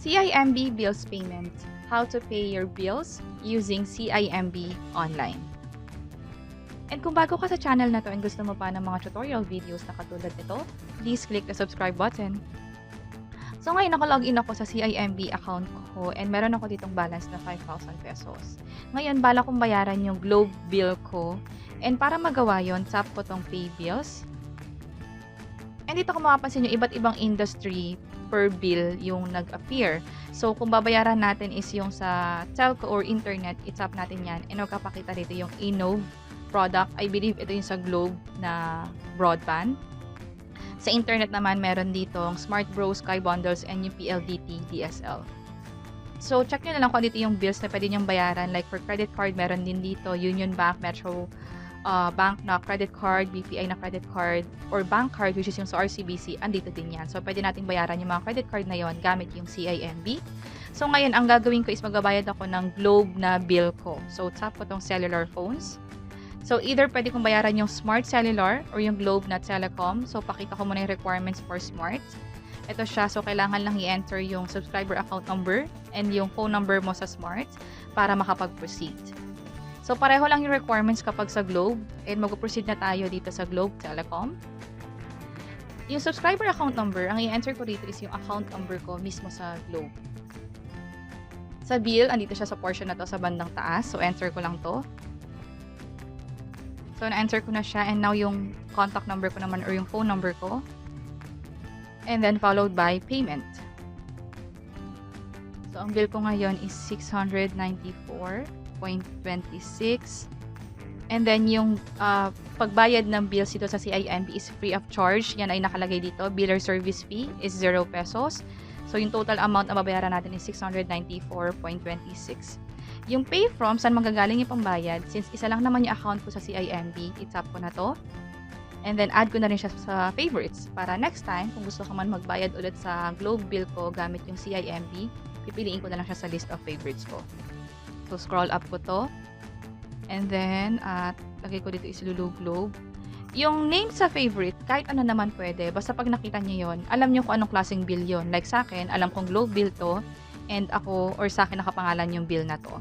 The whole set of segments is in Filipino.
CIMB Bills Payment. How to pay your bills using CIMB online. And kung bago ka sa channel na to and gusto mo pa ng mga tutorial videos na katulad nito, please click the subscribe button. So ngayon nakalogin ako sa CIMB account ko and meron ako ditong balance na 5,000 pesos. Ngayon bala kong bayaran yung Globe bill ko and para magawa yon, tap ko tong pay bills. And dito kung mapapansin nyo, iba't ibang industry per bill yung nag-appear. So kung babayaran natin is yung sa telco or internet, i-tap natin yan and magkapakita dito yung Innov product. I believe ito yung sa Globe na broadband. Sa internet naman, meron ditong Smart Bro, Sky Bundles, and yung PLDT, DSL. So, check nyo na lang kung dito yung bills na pwede nyong bayaran. Like for credit card, meron din dito Union Bank, Metro Bank na credit card, BPI na credit card, or bank card, which is yung sa RCBC, andito din yan. So, pwede nating bayaran yung mga credit card na yon gamit yung CIMB. So, ngayon, ang gagawin ko is magbabayad ako ng Globe na bill ko. So, tap ko tong cellular phones. So, either pwede kong bayaran yung Smart Cellular or yung Globe na Telecom. So, pakita ko muna yung requirements for Smart. Ito siya. So, kailangan lang i-enter yung subscriber account number and yung phone number mo sa Smart para makapag-proceed. So, pareho lang yung requirements kapag sa Globe. And mag-proceed na tayo dito sa Globe Telecom. Yung subscriber account number, ang i-enter ko dito is yung account number ko mismo sa Globe. Sa bill, andito siya sa portion na to sa bandang taas. So, enter ko lang to. So, na-enter ko na siya and now yung contact number ko naman or yung phone number ko. And then followed by payment. So, ang bill ko ngayon is 694.26. And then yung pagbayad ng bills dito sa CIMB is free of charge. Yan ay nakalagay dito. Biller service fee is 0 pesos. So, yung total amount na babayaran natin is 694.26. Yung pay from, saan manggagaling yung pambayad? Since isa lang naman yung account ko sa CIMB, i-tap ko na to. And then, add ko na rin siya sa favorites. Para next time, kung gusto ko man magbayad ulit sa Globe bill ko gamit yung CIMB, pipiliin ko na lang siya sa list of favorites ko. So, scroll up ko to. And then, lagay ko dito is Lulu Globe. Yung name sa favorite, kahit ano naman pwede. Basta pag nakita nyo yon, alam nyo kung anong klaseng bill yon. Like sa akin, alam kong Globe bill to. And ako, or sa akin nakapangalan yung bill na to.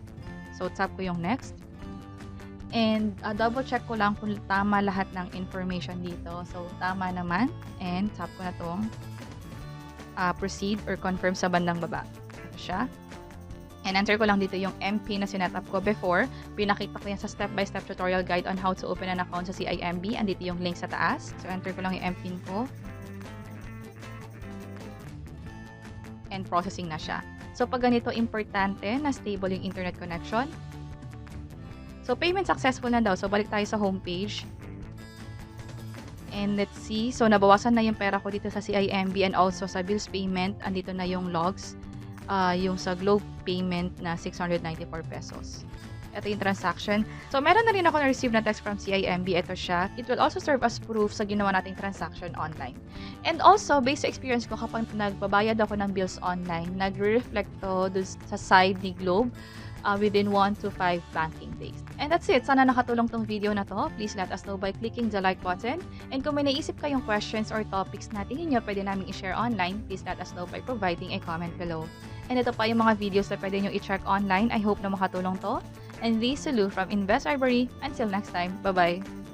So, tap ko yung next. And double check ko lang kung tama lahat ng information dito. So, tama naman. And tap ko na tong proceed or confirm sa bandang baba. Ito siya. And enter ko lang dito yung MP na sinetap ko before. Pinakita ko yan sa step-by-step tutorial guide on how to open an account sa CIMB. Andito yung link sa taas. So, enter ko lang yung MPin ko. And processing na siya. So, pag ganito, importante na stable yung internet connection. So, payment successful na daw. So, balik tayo sa homepage. And let's see. So, nabawasan na yung pera ko dito sa CIMB and also sa bills payment. Andito na yung logs. Yung sa Globe payment na 694 pesos. Ito yung transaction. So, meron na rin ako na-receive na text from CIMB. Ito siya. It will also serve as proof sa ginawa nating transaction online. And also, based sa experience ko, kapag nagbabayad ako ng bills online, nagre-reflect to sa side ni Globe within 1 to 5 banking days. And that's it. Sana nakatulong tong video na to. Please let us know by clicking the like button. And kung may naisip kayong questions or topics na tingin nyo pwede namin i-share online, please let us know by providing a comment below. And ito pa yung mga videos na pwede nyo i-check online. I hope na makatulong to. And this is Lulu from Invest Library. Until next time, bye-bye!